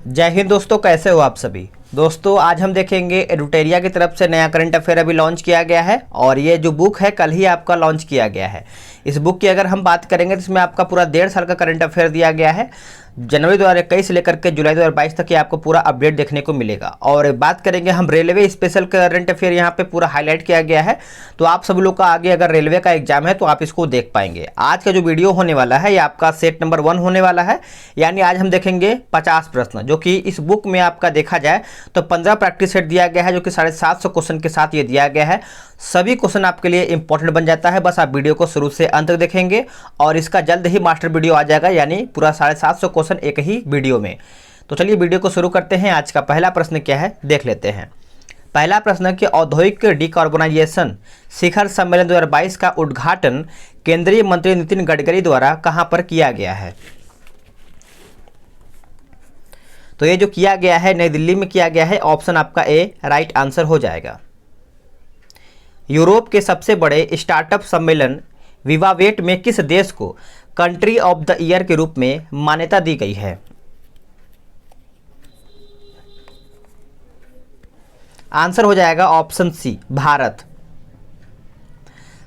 जय हिंद दोस्तों, कैसे हो आप सभी। दोस्तों आज हम देखेंगे एडुटेरिया की तरफ से नया करंट अफेयर अभी लॉन्च किया गया है और ये जो बुक है कल ही आपका लॉन्च किया गया है। इस बुक की अगर हम बात करेंगे तो इसमें आपका पूरा 1.5 साल का करंट अफेयर दिया गया है। जनवरी 2021 से लेकर के जुलाई 2022 तक ये आपको पूरा अपडेट देखने को मिलेगा। और बात करेंगे हम रेलवे स्पेशल करंट अफेयर, यहाँ पे पूरा हाईलाइट किया गया है। तो आप सब लोग का आगे अगर रेलवे का एग्जाम है तो आप इसको देख पाएंगे। आज का जो वीडियो होने वाला है ये आपका सेट नंबर 1 होने वाला है। यानी आज हम देखेंगे 50 प्रश्न, जो कि इस बुक में आपका देखा जाए तो 15 प्रैक्टिस सेट दिया गया है, जो कि 750 क्वेश्चन के साथ ये दिया गया है। सभी क्वेश्चन आपके लिए इंपॉर्टेंट बन जाता है, बस आप वीडियो को शुरू से अंत तक देखेंगे और इसका जल्द ही मास्टर वीडियो आ जाएगा, यानी पूरा 750 क्वेश्चन एक ही वीडियो में। तो चलिए वीडियो को शुरू करते हैं। आज का पहला प्रश्न क्या है देख लेते हैं। पहला प्रश्न कि औद्योगिक डिकार्बोनाइजेशन शिखर सम्मेलन 2022 का उद्घाटन केंद्रीय मंत्री नितिन गडकरी द्वारा कहां पर किया गया है। तो ये जो किया गया है नई दिल्ली में किया गया है। ऑप्शन आपका ए राइट आंसर हो जाएगा। यूरोप के सबसे बड़े स्टार्टअप सम्मेलन विवावेट में किस देश को कंट्री ऑफ द ईयर के रूप में मान्यता दी गई है। आंसर हो जाएगा ऑप्शन सी भारत।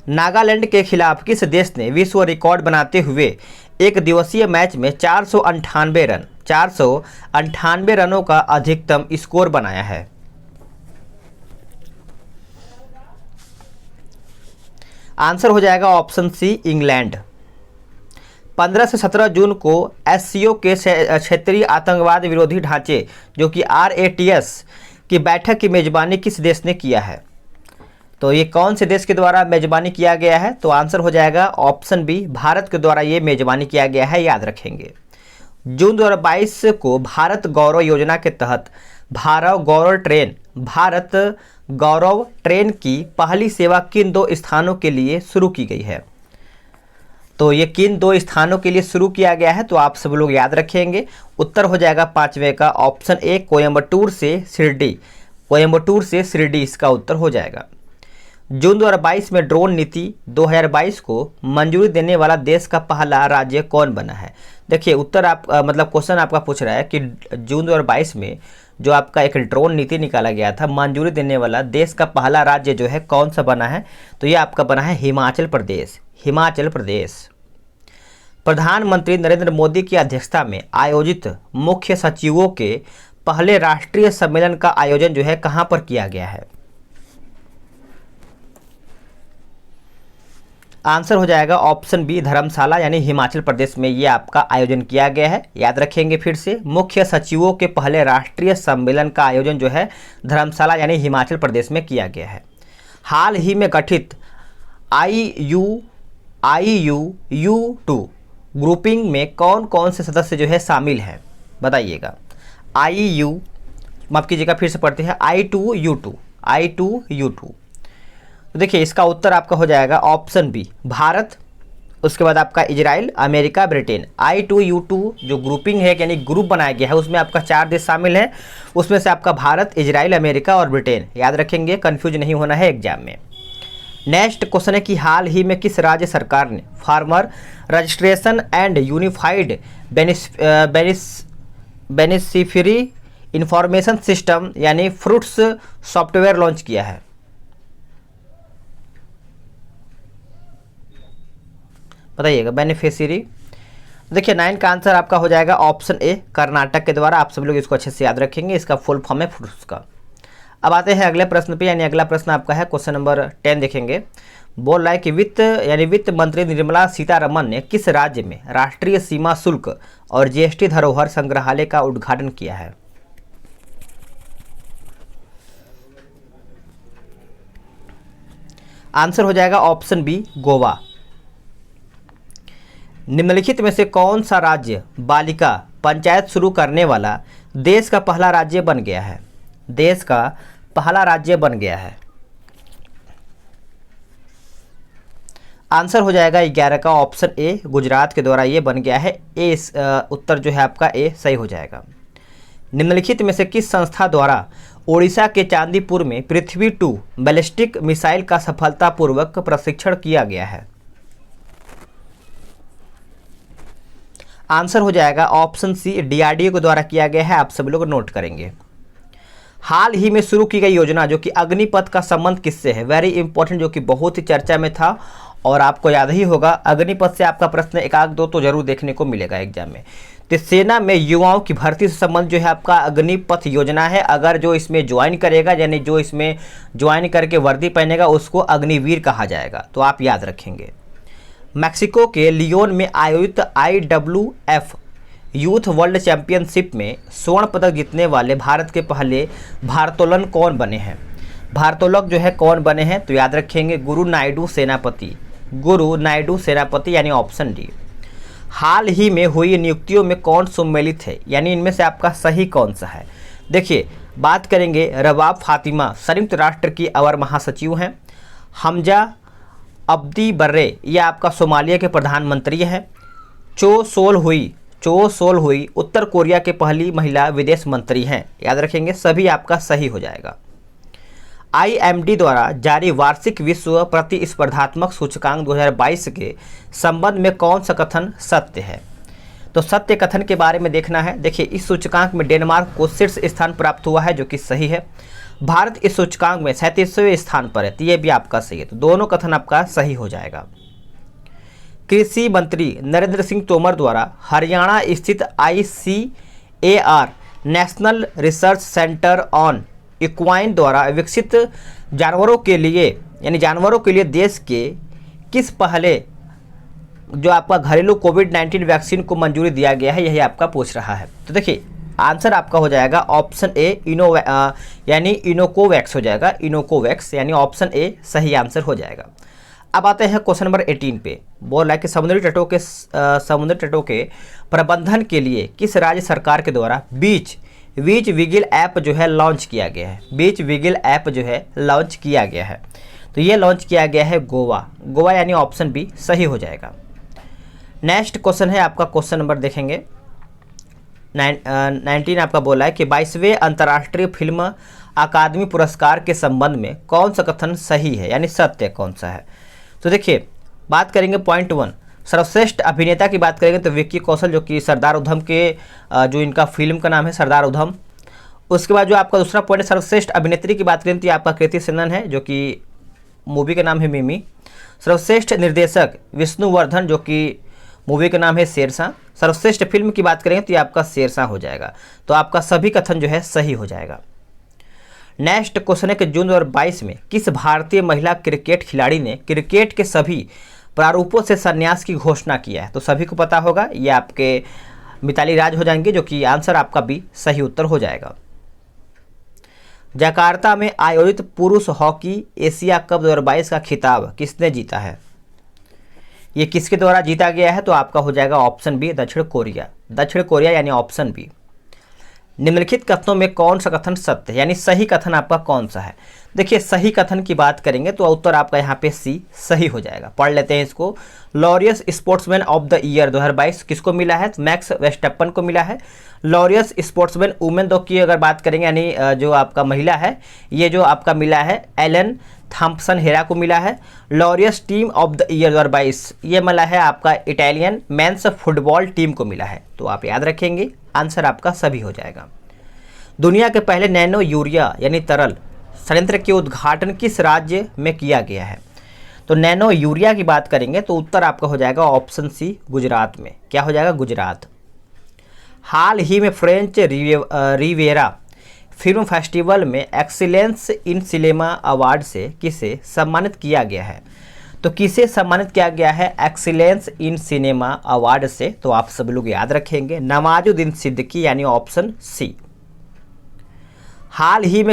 नागालैंड के खिलाफ किस देश ने विश्व रिकॉर्ड बनाते हुए एक दिवसीय मैच में 498 रनों का अधिकतम स्कोर बनाया है। आंसर हो जाएगा ऑप्शन सी इंग्लैंड। 15 से 17 जून को एससीओ के क्षेत्रीय आतंकवाद विरोधी ढांचे जो कि RATS की बैठक की मेजबानी किस देश ने किया है। तो ये कौन से देश के द्वारा मेजबानी किया गया है। तो आंसर हो जाएगा ऑप्शन बी भारत के द्वारा ये मेजबानी किया गया है, याद रखेंगे। जून 2022 को भारत गौरव योजना के तहत भारत गौरव ट्रेन की पहली सेवा किन 2 स्थानों के लिए शुरू की गई है। तो ये किन 2 स्थानों के लिए शुरू किया गया है, तो आप सब लोग याद रखेंगे। उत्तर हो जाएगा 5वें का ऑप्शन ए कोयम्बटूर से शिरडी इसका उत्तर हो जाएगा। जून 2022 में ड्रोन नीति 2022 को मंजूरी देने वाला देश का पहला राज्य कौन बना है। देखिए उत्तर आप मतलब क्वेश्चन आपका पूछ रहा है कि जून 2022 में जो आपका एक ड्रोन नीति निकाला गया था, मंजूरी देने वाला देश का पहला राज्य जो है कौन सा बना है। तो ये आपका बना है हिमाचल प्रदेश। प्रधानमंत्री नरेंद्र मोदी की अध्यक्षता में आयोजित मुख्य सचिवों के पहले राष्ट्रीय सम्मेलन का आयोजन जो है कहां पर किया गया है। आंसर हो जाएगा ऑप्शन बी धर्मशाला, यानी हिमाचल प्रदेश में ये आपका आयोजन किया गया है। याद रखेंगे फिर से, मुख्य सचिवों के पहले राष्ट्रीय सम्मेलन का आयोजन जो है धर्मशाला यानी हिमाचल प्रदेश में किया गया है। हाल ही में गठित IUU2 ग्रुपिंग में कौन कौन से सदस्य जो है शामिल हैं, बताइएगा। माफ कीजिएगा, फिर से पढ़ते हैं I2U2। तो देखिए इसका उत्तर आपका हो जाएगा ऑप्शन बी भारत, उसके बाद आपका इजराइल, अमेरिका, ब्रिटेन। I2U2 जो ग्रुपिंग है यानी ग्रुप बनाया गया है उसमें आपका 4 देश शामिल हैं। उसमें से आपका भारत, इजराइल, अमेरिका और ब्रिटेन। याद रखेंगे, कंफ्यूज नहीं होना है एग्जाम में। नेक्स्ट क्वेश्चन है कि हाल ही में किस राज्य सरकार ने farmer registration and unified beneficiary information system यानी फ्रूट्स सॉफ्टवेयर लॉन्च किया है। बताइएगा बेनिफिशियरी। देखिए 9 का आंसर आपका हो जाएगा ऑप्शन ए कर्नाटक के द्वारा। आप सब लोग इसको अच्छे से याद रखेंगे, इसका फुल फॉर्म है फ्रूट्स का। अब आते हैं अगले प्रश्न पे, यानी अगला प्रश्न आपका है क्वेश्चन नंबर 10 देखेंगे। बोल रहा है कि वित्त मंत्री निर्मला सीतारमण ने किस राज्य में राष्ट्रीय सीमा शुल्क और GST धरोहर संग्रहालय का उद्घाटन किया है। आंसर हो जाएगा ऑप्शन बी गोवा। निम्नलिखित में से कौन सा राज्य बालिका पंचायत शुरू करने वाला देश का पहला राज्य बन गया है। आंसर हो जाएगा 11 का ऑप्शन ए गुजरात के द्वारा ये बन गया है। उत्तर जो है आपका ए सही हो जाएगा। निम्नलिखित में से किस संस्था द्वारा ओडिशा के चांदीपुर में पृथ्वी 2 बैलिस्टिक मिसाइल का सफलतापूर्वक प्रशिक्षण किया गया है। आंसर हो जाएगा ऑप्शन सी, डीआरडीओ के द्वारा किया गया है। आप सभी लोग नोट करेंगे। हाल ही में शुरू की गई योजना जो कि अग्निपथ का संबंध किससे है, वेरी इंपॉर्टेंट, जो कि बहुत ही चर्चा में था और आपको याद ही होगा। अग्निपथ से आपका प्रश्न एक आध दो तो जरूर देखने को मिलेगा एग्जाम में। तो सेना में युवाओं की भर्ती से संबंध जो है आपका अग्निपथ योजना है। अगर जो इसमें ज्वाइन करेगा, यानी जो इसमें ज्वाइन करके वर्दी पहनेगा, उसको अग्निवीर कहा जाएगा, तो आप याद रखेंगे। मैक्सिको के लियोन में आयोजित IWF यूथ वर्ल्ड चैंपियनशिप में स्वर्ण पदक जीतने वाले भारत के पहले भारोत्तोलन कौन बने हैं, भारोत्तोलक जो है कौन बने हैं, तो याद रखेंगे गुरु नायडू सेनापति, गुरु नायडू सेनापति, यानी ऑप्शन डी। हाल ही में हुई नियुक्तियों में कौन सम्मिलित है, यानी इनमें से आपका सही कौन सा है। देखिए, बात करेंगे रबाब फातिमा संयुक्त राष्ट्र की अवर महासचिव हैं। हमजा अब्दी बर्रे ये आपका सोमालिया के प्रधानमंत्री हैं। चो सोल हुई उत्तर कोरिया के पहली महिला विदेश मंत्री हैं। याद रखेंगे, सभी आपका सही हो जाएगा। IMD द्वारा जारी वार्षिक विश्व प्रतिस्पर्धात्मक सूचकांक 2022 के संबंध में कौन सा कथन सत्य है, तो सत्य कथन के बारे में देखना है। देखिए, इस सूचकांक में डेनमार्क को शीर्ष स्थान प्राप्त हुआ है, जो कि सही है। भारत इस सूचकांक में 37वें स्थान पर है, तो ये भी आपका सही है, तो दोनों कथन आपका सही हो जाएगा। कृषि मंत्री नरेंद्र सिंह तोमर द्वारा हरियाणा स्थित ICAR national research centre on equine द्वारा विकसित जानवरों के लिए, यानी जानवरों के लिए देश के किस पहले जो आपका घरेलू कोविड-19 वैक्सीन को मंजूरी दिया गया है, यही आपका पूछ रहा है। तो देखिए, आंसर आपका हो जाएगा ऑप्शन ए, यानी इनोकोवैक्स हो जाएगा, इनोकोवैक्स, यानी ऑप्शन ए सही आंसर हो जाएगा। अब आते हैं क्वेश्चन नंबर 18 पे। बोल रहा है कि समुद्री तटों के प्रबंधन के लिए किस राज्य सरकार के द्वारा बीच विगिल ऐप जो है लॉन्च किया गया है, बीच विगिल ऐप जो है लॉन्च किया गया है, तो ये लॉन्च किया गया है गोवा, यानी ऑप्शन बी सही हो जाएगा। नेक्स्ट क्वेश्चन है आपका, क्वेश्चन नंबर देखेंगे 19 आपका बोला है कि 22वें अंतर्राष्ट्रीय फिल्म अकादमी पुरस्कार के संबंध में कौन सा कथन सही है, यानी सत्य कौन सा है। तो देखिए, बात करेंगे पॉइंट 1, सर्वश्रेष्ठ अभिनेता की बात करेंगे तो विक्की कौशल, जो कि सरदार उधम के जो इनका फिल्म का नाम है सरदार उधम। उसके बाद जो आपका दूसरा पॉइंट है सर्वश्रेष्ठ अभिनेत्री की बात करें तो ये आपका कृति सेनन है, जो कि मूवी का नाम है मिमी। सर्वश्रेष्ठ निर्देशक विष्णुवर्धन, जो कि मूवी का नाम है शेरशाह। सर्वश्रेष्ठ फिल्म की बात करेंगे तो ये आपका शेरशाह हो जाएगा, तो आपका सभी कथन जो है सही हो जाएगा। नेक्स्ट क्वेश्चन है कि जून 2022 में किस भारतीय महिला क्रिकेट खिलाड़ी ने क्रिकेट के सभी प्रारूपों से संन्यास की घोषणा किया है, तो सभी को पता होगा, ये आपके मिताली राज हो जाएंगे, जो कि आंसर आपका भी सही उत्तर हो जाएगा। जकार्ता में आयोजित पुरुष हॉकी एशिया कप 2022 का खिताब किसने जीता है, ये किसके द्वारा जीता गया है, तो आपका हो जाएगा ऑप्शन बी दक्षिण कोरिया, यानी ऑप्शन बी। निम्नलिखित कथनों में कौन सा कथन सत्य है, यानी सही कथन आपका कौन सा है। देखिए, सही कथन की बात करेंगे तो उत्तर आपका यहाँ पे सी सही हो जाएगा। पढ़ लेते हैं इसको। Laureus sportsman of the year 2022 किसको मिला है, मैक्स वेस्टप्पन को मिला है। लॉरियस स्पोर्ट्समैन वुमेन दो की अगर बात करेंगे, यानी जो आपका महिला है, ये जो आपका मिला है एलन थॉम्पसन हेरा को मिला है। Laureus team of the year 2022 ये मिला है आपका इटालियन मेंस फुटबॉल टीम को मिला है, तो आप याद रखेंगे, आंसर आपका सभी हो जाएगा। दुनिया के पहले नैनो यूरिया यानी तरल संयंत्र के उद्घाटन किस राज्य में किया गया है, तो नैनो यूरिया की बात करेंगे तो उत्तर आपका हो जाएगा ऑप्शन सी गुजरात में। क्या हो जाएगा, गुजरात। हाल ही में फ्रेंच रिवेरा फिल्म फेस्टिवल में एक्सीलेंस इन सिनेमा अवार्ड से किसे सम्मानित किया गया है, तो किसे सम्मानित किया गया है एक्सीलेंस इन सिनेमा अवार्ड से, तो आप सब लोग याद रखेंगे नवाजुद्दीन सिद्दीकी, यानी ऑप्शन सी। हाल ही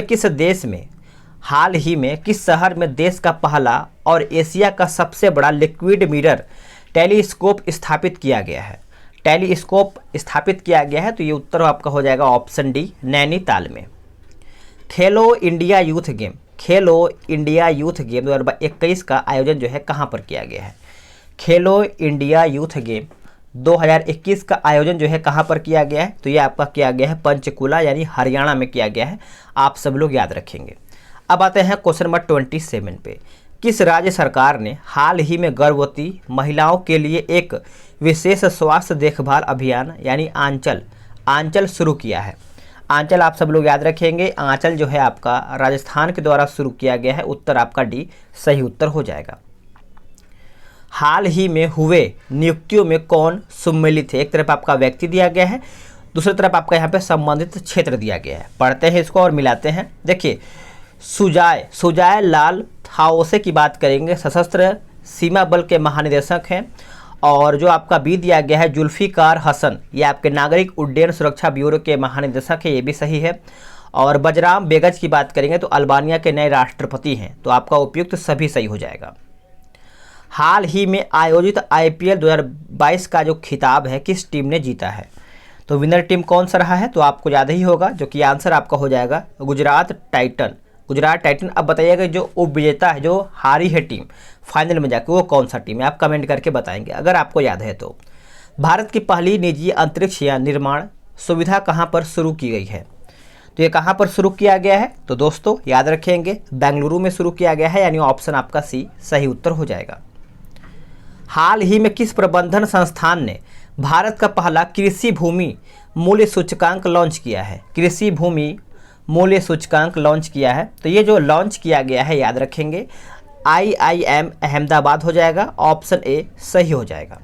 में किस शहर में देश का पहला और एशिया का सबसे बड़ा लिक्विड मिरर टेलीस्कोप स्थापित किया गया है, तो ये उत्तर आपका हो जाएगा ऑप्शन डी नैनीताल में। खेलो इंडिया यूथ गेम 2021 का आयोजन जो है कहाँ पर किया गया है, खेलो इंडिया यूथ गेम 2021 का आयोजन जो है कहाँ पर किया गया है, तो ये आपका किया गया है पंचकुला, यानी हरियाणा में किया गया है, आप सब लोग याद रखेंगे। अब आते हैं क्वेश्चन नंबर 27 पे किस राज्य सरकार ने हाल ही में गर्भवती महिलाओं के लिए एक विशेष स्वास्थ्य देखभाल अभियान यानी आंचल शुरू किया है? आंचल आप सब लोग याद रखेंगे, आंचल जो है आपका राजस्थान के द्वारा शुरू किया गया है। उत्तर आपका डी सही उत्तर हो जाएगा। हाल ही में हुए नियुक्तियों में कौन सम्मिलित है? एक तरफ आपका व्यक्ति दिया गया है, दूसरी तरफ आपका यहाँ पे संबंधित क्षेत्र दिया गया है। पढ़ते हैं इसको और मिलाते हैं। देखिए, सुजाय लाल थाओसे की बात करेंगे, सशस्त्र सीमा बल के महानिदेशक हैं। और जो आपका बी दिया गया है जुल्फिकार हसन, ये आपके नागरिक उड्डयन सुरक्षा ब्यूरो के महानिदेशक है, ये भी सही है। और बजराम बेगज की बात करेंगे तो अल्बानिया के नए राष्ट्रपति हैं, तो आपका उपयुक्त सभी सही हो जाएगा। हाल ही में आयोजित आईपीएल 2022 का जो खिताब है किस टीम ने जीता है? तो विनर टीम कौन सा रहा है? तो आपको याद ही होगा, जो कि आंसर आपका हो जाएगा गुजरात टाइटन। अब बताइएगा जो उपविजेता है, जो हारी है टीम फाइनल में जाके, वो कौन सा टीम है? आप कमेंट करके बताएंगे अगर आपको याद है तो। भारत की पहली निजी अंतरिक्ष यान निर्माण सुविधा कहाँ पर शुरू की गई है? तो ये कहाँ पर शुरू किया गया है? तो दोस्तों याद रखेंगे बेंगलुरु में शुरू किया गया है, यानी ऑप्शन आपका सी सही उत्तर हो जाएगा। हाल ही में किस प्रबंधन संस्थान ने भारत का पहला कृषि भूमि मूल्य सूचकांक लॉन्च किया है? कृषि भूमि मूल्य सूचकांक लॉन्च किया है, तो ये जो लॉन्च किया गया है याद रखेंगे IIM अहमदाबाद हो जाएगा। ऑप्शन ए सही हो जाएगा।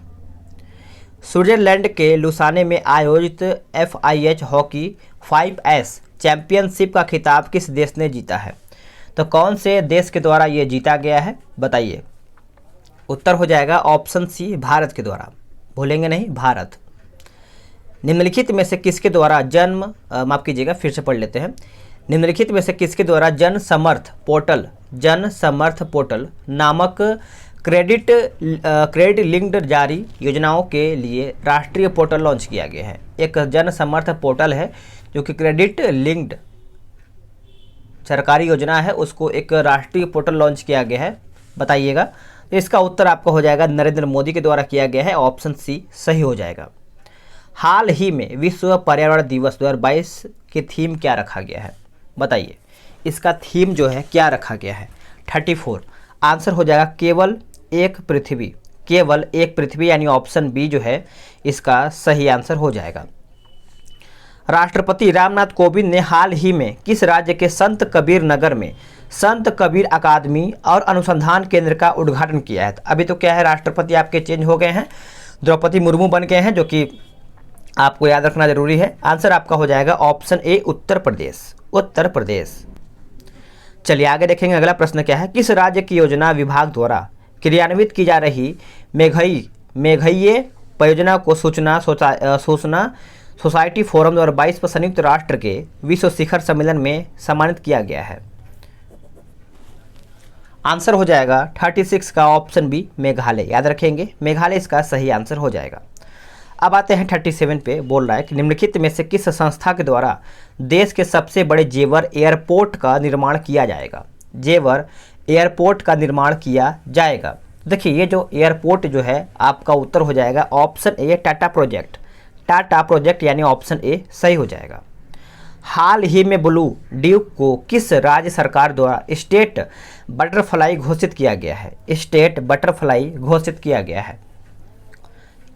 स्विट्जरलैंड के लुसाने में आयोजित FIH हॉकी 5S चैंपियनशिप का खिताब किस देश ने जीता है? तो कौन से देश के द्वारा ये जीता गया है बताइए? उत्तर हो जाएगा ऑप्शन सी भारत के द्वारा, भूलेंगे नहीं, भारत। निम्नलिखित में से किसके द्वारा माफ कीजिएगा, फिर से पढ़ लेते हैं। निम्नलिखित में से किसके द्वारा जन समर्थ पोर्टल नामक क्रेडिट लिंक्ड जारी योजनाओं के लिए राष्ट्रीय पोर्टल लॉन्च किया गया है? एक जन समर्थ पोर्टल है जो कि क्रेडिट लिंक्ड सरकारी योजना है, उसको एक राष्ट्रीय पोर्टल लॉन्च किया गया है, बताइएगा। तो इसका उत्तर आपका हो जाएगा नरेंद्र मोदी के द्वारा किया गया है। ऑप्शन सी सही हो जाएगा। हाल ही में विश्व पर्यावरण दिवस 2022 की थीम क्या रखा गया है? बताइए, इसका थीम जो है क्या रखा गया है? 34 आंसर हो जाएगा केवल एक पृथ्वी, यानी ऑप्शन बी जो है इसका सही आंसर हो जाएगा। राष्ट्रपति रामनाथ कोविंद ने हाल ही में किस राज्य के संत कबीर नगर में संत कबीर अकादमी और अनुसंधान केंद्र का उद्घाटन किया है? अभी तो क्या है, राष्ट्रपति आपके चेंज हो गए हैं, द्रौपदी मुर्मू बन गए हैं, जो कि आपको याद रखना जरूरी है। आंसर आपका हो जाएगा ऑप्शन ए उत्तर प्रदेश। चलिए आगे देखेंगे, अगला प्रश्न क्या है? किस राज्य की योजना विभाग द्वारा क्रियान्वित की जा रही मेघइये परियोजना को सूचना सोसाइटी फोरम 2022 पर संयुक्त राष्ट्र के विश्व शिखर सम्मेलन में सम्मानित किया गया है? आंसर हो जाएगा 36 का ऑप्शन बी मेघालय। याद रखेंगे, मेघालय इसका सही आंसर हो जाएगा। अब आते हैं 37 पे, बोल रहा है कि निम्नलिखित में से किस संस्था के द्वारा देश के सबसे बड़े जेवर एयरपोर्ट का निर्माण किया जाएगा? जेवर एयरपोर्ट का निर्माण किया जाएगा। देखिए, ये जो एयरपोर्ट जो है आपका उत्तर हो जाएगा ऑप्शन ए टाटा प्रोजेक्ट, यानी ऑप्शन ए सही हो जाएगा। हाल ही में ब्लू ड्यूक को किस राज्य सरकार द्वारा स्टेट बटरफ्लाई घोषित किया गया है?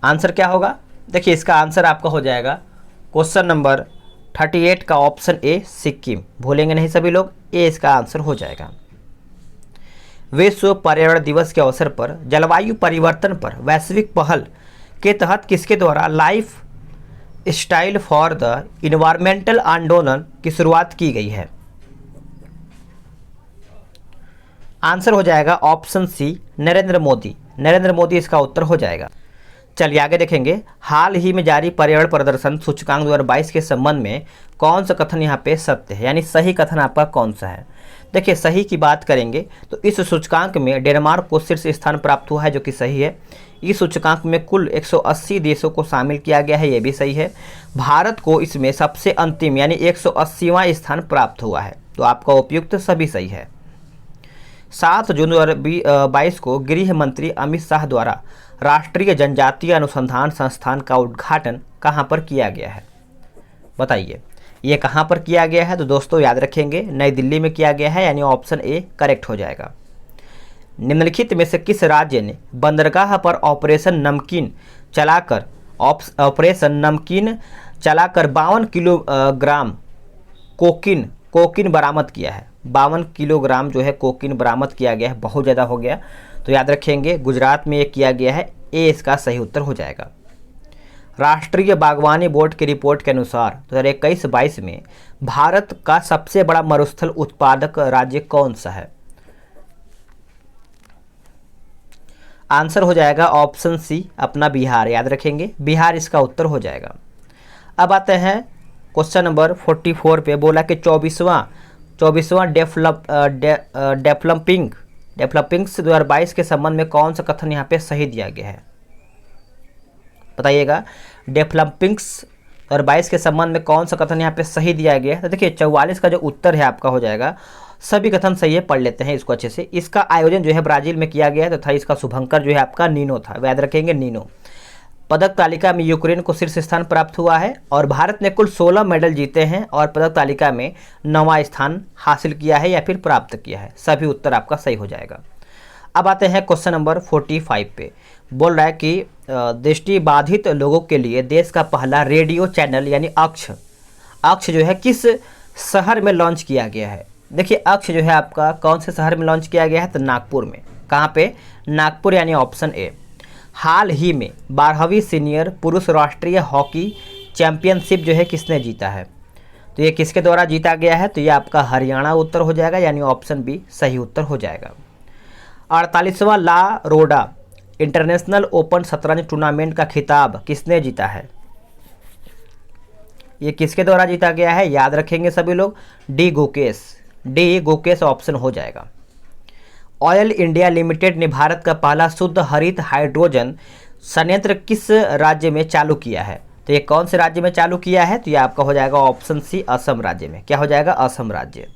आंसर क्या होगा? देखिए, इसका आंसर आपका हो जाएगा क्वेश्चन नंबर 38 का ऑप्शन ए सिक्किम, भूलेंगे नहीं सभी लोग, ए इसका आंसर हो जाएगा। विश्व पर्यावरण दिवस के अवसर पर जलवायु परिवर्तन पर वैश्विक पहल के तहत किसके द्वारा life style for the environmental आंदोलन की शुरुआत की गई है? आंसर हो जाएगा ऑप्शन सी नरेंद्र मोदी इसका उत्तर हो जाएगा। चलिए आगे देखेंगे, हाल ही में जारी पर्यावरण प्रदर्शन सूचकांक 2022 के संबंध में कौन सा कथन यहाँ पे सत्य है, यानी सही कथन आपका कौन सा है? देखिए, सही की बात करेंगे तो इस सूचकांक में डेनमार्क को शीर्ष स्थान प्राप्त हुआ है, जो कि सही है। इस सूचकांक में कुल 180 देशों को शामिल किया गया है, ये भी सही है। भारत को इसमें सबसे अंतिम यानी 180वां स्थान प्राप्त हुआ है, तो आपका उपयुक्त सभी सही है। 7 जून 2022 को गृह मंत्री अमित शाह द्वारा राष्ट्रीय जनजातीय अनुसंधान संस्थान का उद्घाटन कहाँ पर किया गया है? बताइए, ये कहाँ पर किया गया है? तो दोस्तों याद रखेंगे, नई दिल्ली में किया गया है, यानी ऑप्शन ए करेक्ट हो जाएगा। निम्नलिखित में से किस राज्य ने बंदरगाह पर ऑपरेशन नमकीन चलाकर 52 किलोग्राम कोकीन बरामद किया है? 52 किलोग्राम जो है कोकीन बरामद किया गया है, बहुत ज़्यादा हो गया, तो याद रखेंगे गुजरात में ये किया गया है। ए इसका सही उत्तर हो जाएगा। राष्ट्रीय बागवानी बोर्ड की रिपोर्ट के अनुसार 2021-22 में भारत का सबसे बड़ा मरुस्थल उत्पादक राज्य कौन सा है? आंसर हो जाएगा ऑप्शन सी अपना बिहार, याद रखेंगे बिहार इसका उत्तर हो जाएगा। अब आते हैं क्वेश्चन नंबर 44 पे। बोला कि 24वां डेवलपिंग्स 2022 के संबंध में कौन सा कथन यहाँ पे सही दिया गया है? बताइएगा, डेवलपिंग्स 2022 के संबंध में कौन सा कथन यहाँ पे सही दिया गया है? तो देखिए 44 का जो उत्तर है आपका हो जाएगा, सभी कथन सही है, पढ़ लेते हैं इसको अच्छे से। इसका आयोजन जो है ब्राजील में किया गया है तथा इसका शुभंकर जो है आपका नीनो था, याद रखेंगे नीनो। पदक तालिका में यूक्रेन को शीर्ष स्थान प्राप्त हुआ है और भारत ने कुल 16 मेडल जीते हैं और पदक तालिका में 9वां स्थान हासिल किया है या फिर प्राप्त किया है। सभी उत्तर आपका सही हो जाएगा। अब आते हैं क्वेश्चन नंबर 45 पे। बोल रहा है कि दृष्टिबाधित लोगों के लिए देश का पहला रेडियो चैनल यानी अक्ष जो है किस शहर में लॉन्च किया गया है? देखिए अक्ष जो है आपका कौन से शहर में लॉन्च किया गया है? तो नागपुर में। कहाँ पे? नागपुर, यानी ऑप्शन ए। हाल ही में 12वीं सीनियर पुरुष राष्ट्रीय हॉकी चैंपियनशिप जो है किसने जीता है? तो ये किसके द्वारा जीता गया है? तो ये आपका हरियाणा उत्तर हो जाएगा, यानी ऑप्शन बी सही उत्तर हो जाएगा। 48वां ला रोडा इंटरनेशनल ओपन शतरंज टूर्नामेंट का खिताब किसने जीता है? ये किसके द्वारा जीता गया है? याद रखेंगे सभी लोग, डी गोकेश ऑप्शन हो जाएगा। ऑयल इंडिया लिमिटेड ने भारत का पहला शुद्ध हरित हाइड्रोजन संयंत्र किस राज्य में चालू किया है? तो ये कौन से राज्य में चालू किया है? तो ये आपका हो जाएगा ऑप्शन सी असम राज्य में। क्या हो जाएगा? असम राज्य।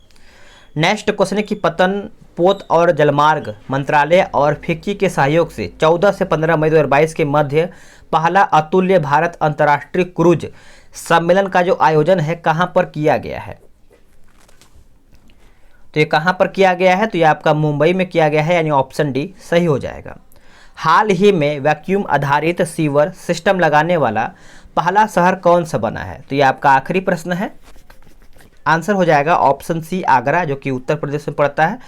नेक्स्ट क्वेश्चन है कि पतन पोत और जलमार्ग मंत्रालय और फिक्की के सहयोग से 14 से 15 मई 2022 के मध्य पहला अतुल्य भारत अंतर्राष्ट्रीय क्रूज सम्मेलन का जो आयोजन है कहाँ पर किया गया है? तो ये कहाँ पर किया गया है? तो ये आपका मुंबई में किया गया है, यानी ऑप्शन डी सही हो जाएगा। हाल ही में वैक्यूम आधारित सीवर सिस्टम लगाने वाला पहला शहर कौन सा बना है? तो ये आपका आखिरी प्रश्न है। आंसर हो जाएगा ऑप्शन सी आगरा, जो कि उत्तर प्रदेश में पड़ता है।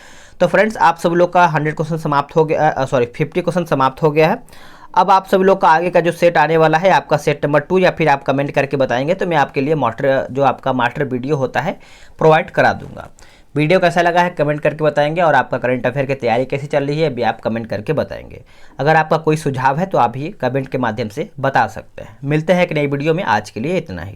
तो फ्रेंड्स आप सब लोग का 100 क्वेश्चन समाप्त हो गया, 50 क्वेश्चन समाप्त हो गया है। अब आप सभी लोग का आगे का जो सेट आने वाला है आपका सेट नंबर 2, या फिर आप कमेंट करके बताएंगे तो मैं आपके लिए मास्टर वीडियो होता है प्रोवाइड करा दूंगा। वीडियो कैसा लगा है कमेंट करके बताएंगे, और आपका करंट अफेयर की तैयारी कैसी चल रही है भी आप कमेंट करके बताएंगे। अगर आपका कोई सुझाव है तो आप भी कमेंट के माध्यम से बता सकते हैं। मिलते हैं एक नई वीडियो में, आज के लिए इतना ही।